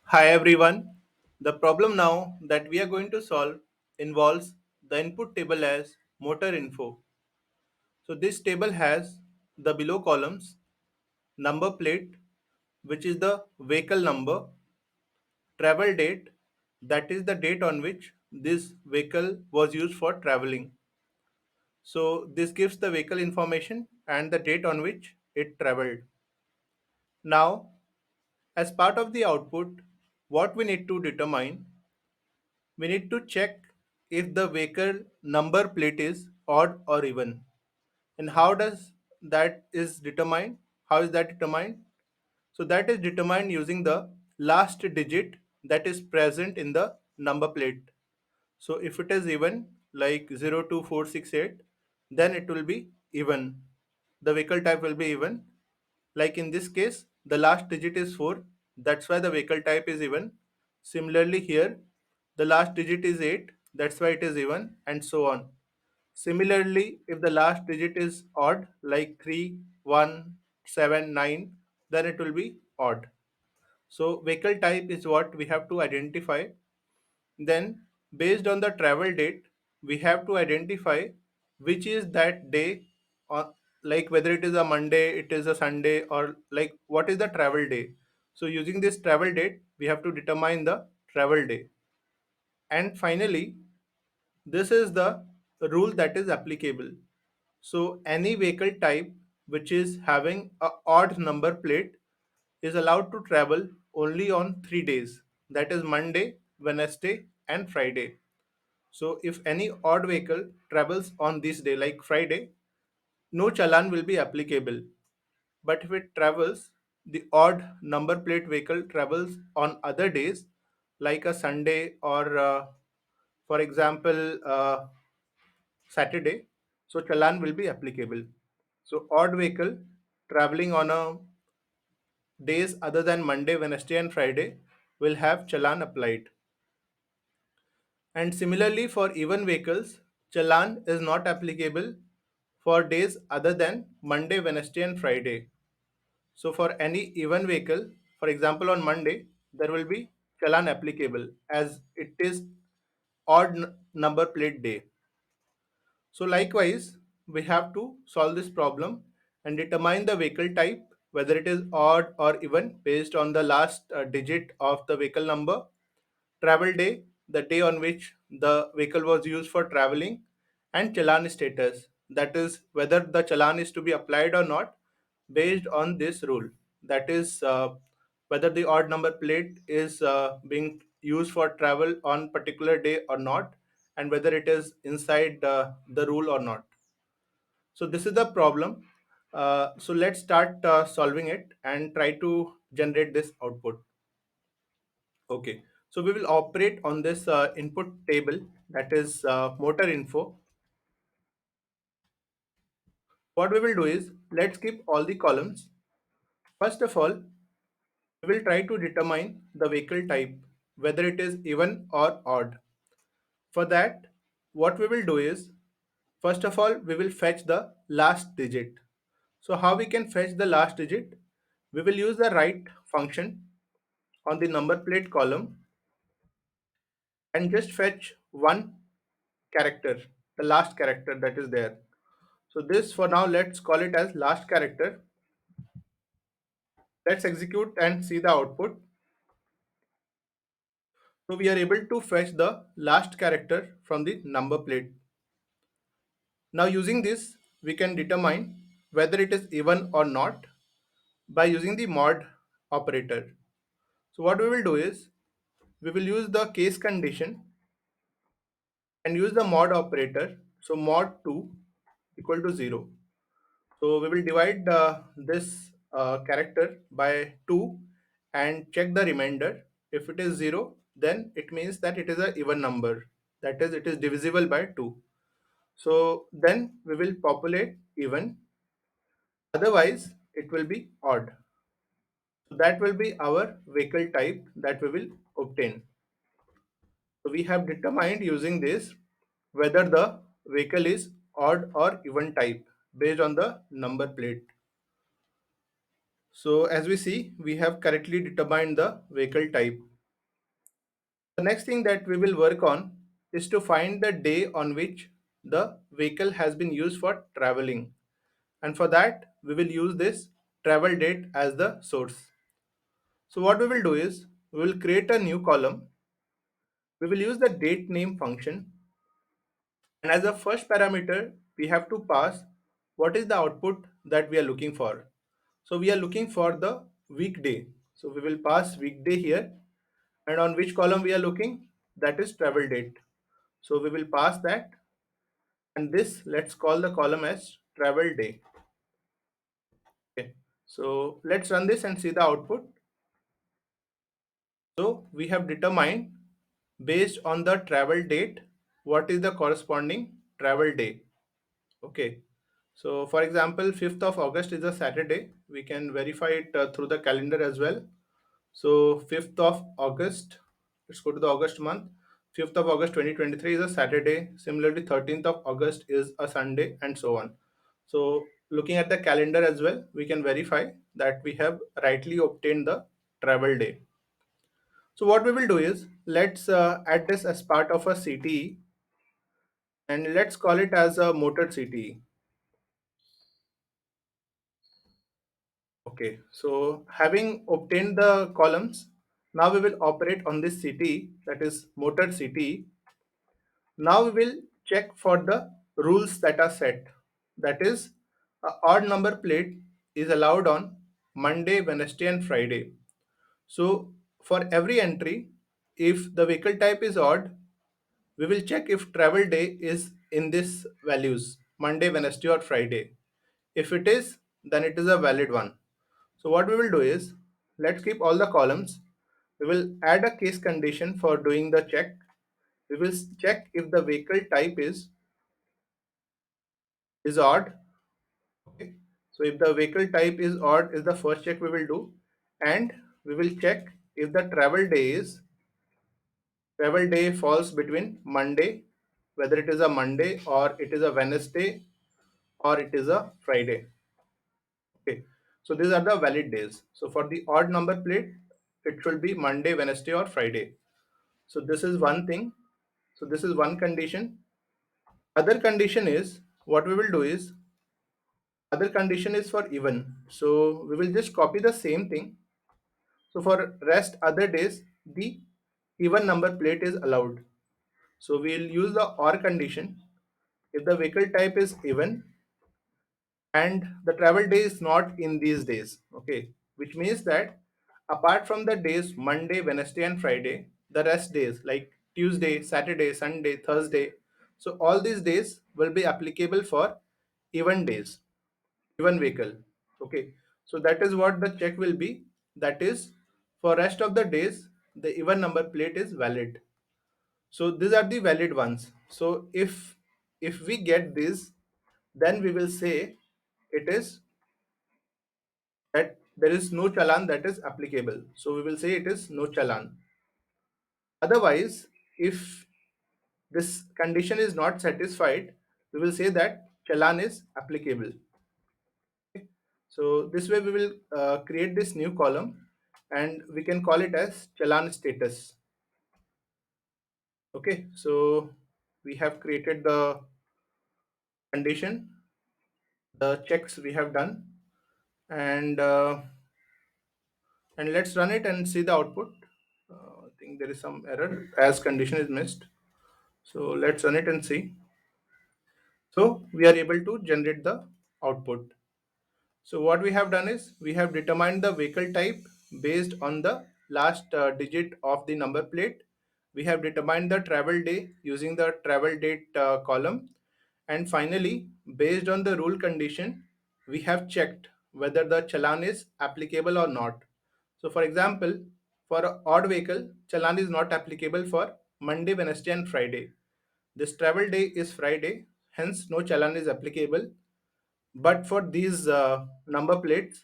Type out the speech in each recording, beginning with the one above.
Hi everyone. The problem now that we are going to solve involves the input table as motor info. So this table has the below columns: number plate, which is the vehicle number; travel date, that is the date on which this vehicle was used for traveling. So this gives the vehicle information and the date on which it traveled. Now, as part of the output, what we need to determine, we need to check if the vehicle number plate is odd or even. And how does that is determined? How is that determined? So that is determined using the last digit that is present in the number plate. So if it is even like 02468, then it will be even. The vehicle type will be even. Like in this case, the last digit is 4. That's why the vehicle type is even. Similarly here, the last digit is 8. That's why it is even, and so on. Similarly, if the last digit is odd, like 3, 1, 7, 9, then it will be odd. So vehicle type is what we have to identify. Then, based on the travel date, we have to identify which is that day, or like whether it is a Monday, it is a Sunday, or like what is the travel day. So, using this travel date, we have to determine the travel day. And finally, this is the rule that is applicable. So, any vehicle type which is having a odd number plate is allowed to travel only on 3 days, that is Monday, Wednesday, and Friday. So if any odd vehicle travels on this day, like Friday, no challan will be applicable. But if it travels, the odd number plate vehicle travels on other days, like a Sunday or, for example, Saturday, so challan will be applicable. So odd vehicle traveling on a days other than Monday, Wednesday, and Friday will have challan applied. And similarly, for even vehicles, challan is not applicable for days other than Monday, Wednesday, and Friday. So, for any even vehicle, for example, on Monday, there will be challan applicable as it is odd number plate day. So, likewise, we have to solve this problem and determine the vehicle type, whether it is odd or even, based on the last digit of the vehicle number; travel day, the day on which the vehicle was used for traveling; and challan status, that is whether the challan is to be applied or not based on this rule. That is whether the odd number plate is being used for travel on particular day or not, and whether it is inside the rule or not. So this is the problem. So let's start solving it and try to generate this output. Okay, so we will operate on this input table, that is motor info. What we will do is, let's skip all the columns. First of all, we will try to determine the vehicle type, whether it is even or odd. For that, what we will do is, first of all, we will fetch the last digit. So how we can fetch the last digit? We will use the write function on the number plate column and just fetch one character, the last character that is there. So this for now, let's call it as last character. Let's execute and see the output. So we are able to fetch the last character from the number plate. Now using this, we can determine whether it is even or not by using the mod operator. So what we will do is, we will use the case condition and use the mod operator. So mod 2 equal to 0. So we will divide this character by 2 and check the remainder. If it is 0, then it means that it is an even number. That is, it is divisible by 2. So then we will populate even. Otherwise, it will be odd. So that will be our vehicle type that we will obtain. So we have determined using this whether the vehicle is odd or even type. based on the number plate. So as we see, we have correctly determined the vehicle type. The next thing that we will work on is to find the day on which the vehicle has been used for traveling. And for that, we will use this travel date as the source. So what we will do is, we will create a new column. We will use the date name function. And as a first parameter, we have to pass what is the output that we are looking for. So we are looking for the weekday. So we will pass weekday here. And on which column we are looking? That is travel date. So we will pass that, and this, let's call the column as travel day. Okay. So let's run this and see the output. So we have determined based on the travel date what is the corresponding travel day. Okay. So for example, 5th of August is a Saturday. We can verify it through the calendar as well. So 5th of August, let's go to the August month. 5th of August 2023 is a Saturday. Similarly, 13th of August is a Sunday, and so on. So looking at the calendar as well, we can verify that we have rightly obtained the travel day. So what we will do is, let's add this as part of a CTE, and let's call it as a motor CTE. Okay, so having obtained the columns, now we will operate on this CTE, that is motor CTE. Now we will check for the rules that are set. That is, a odd number plate is allowed on Monday, Wednesday, and Friday. So for every entry, if the vehicle type is odd, we will check if travel day is in this values, Monday, Wednesday, or Friday. If it is, then it is a valid one. So what we will do is, let's keep all the columns. We will add a case condition for doing the check. We will check if the vehicle type is odd. Okay. So if the vehicle type is odd is the first check we will do, and we will check if the travel day falls between Monday, whether it is a Monday or it is a Wednesday or it is a Friday. Okay. So these are the valid days. So for the odd number plate, it should be Monday, Wednesday, or Friday. So this is one thing. So this is one condition. Other condition is, what we will do is, other condition is for even. So we will just copy the same thing. So for rest other days, the even number plate is allowed. So we'll use the or condition. If the vehicle type is even and the travel day is not in these days, okay, which means that apart from the days Monday, Wednesday, and Friday, the rest days like Tuesday, Saturday, Sunday, Thursday, so all these days will be applicable for even days, even vehicle. Okay, so that is what the check will be. That is, for rest of the days, the even number plate is valid. So these are the valid ones. So if we get this, then we will say it is that there is no challan that is applicable. So we will say it is no challan. Otherwise, if this condition is not satisfied, we will say that challan is applicable. Okay. So this way we will create this new column, and we can call it as challan status. Okay, so we have created the condition, the checks we have done, and let's run it and see the output. I think there is some error as condition is missed. So let's run it and see. So we are able to generate the output. So what we have done is, we have determined the vehicle type based on the last digit of the number plate. We have determined the travel day using the travel date column. And finally, based on the rule condition, we have checked whether the challan is applicable or not. So for example, for an odd vehicle, challan is not applicable for Monday, Wednesday, and Friday. This travel day is Friday, hence no challan is applicable. But for these number plates,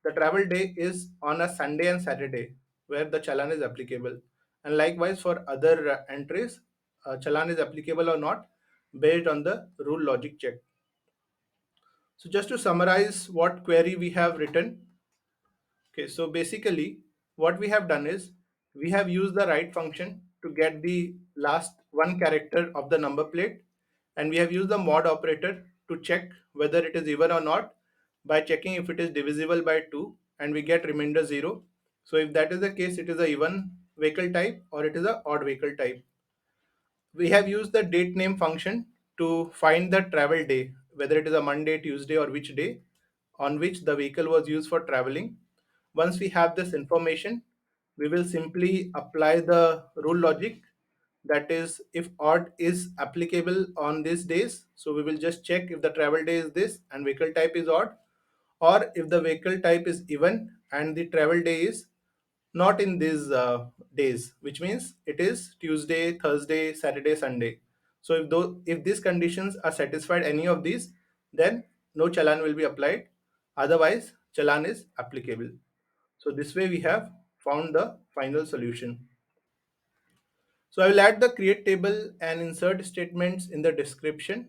the travel day is on a Sunday and Saturday, where the challan is applicable. And likewise for other entries, challan is applicable or not based on the rule logic check. So just to summarize what query we have written, okay, so basically what we have done is we have used the write function to get the last one character of the number plate, and we have used the mod operator to check whether it is even or not by checking if it is divisible by 2, and we get remainder 0. So if that is the case, it is a even vehicle type or it is a odd vehicle type. We have used the date name function to find the travel day, whether it is a Monday, Tuesday, or which day on which the vehicle was used for traveling. Once we have this information, we will simply apply the rule logic, that is, if odd is applicable on these days, so we will just check if the travel day is this and vehicle type is odd, or if the vehicle type is even and the travel day is not in these days, which means it is Tuesday, Thursday, Saturday, Sunday. So if these conditions are satisfied, any of these, then no challan will be applied. Otherwise, challan is applicable. So this way we have found the final solution. So I will add the create table and insert statements in the description.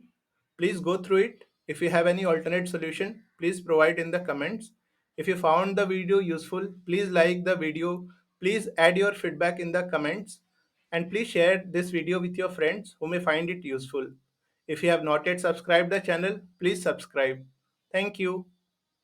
Please go through it. If you have any alternate solution, please provide in the comments. If you found the video useful, please like the video. Please add your feedback in the comments, and please share this video with your friends who may find it useful. If you have not yet subscribed the channel, please subscribe. Thank you.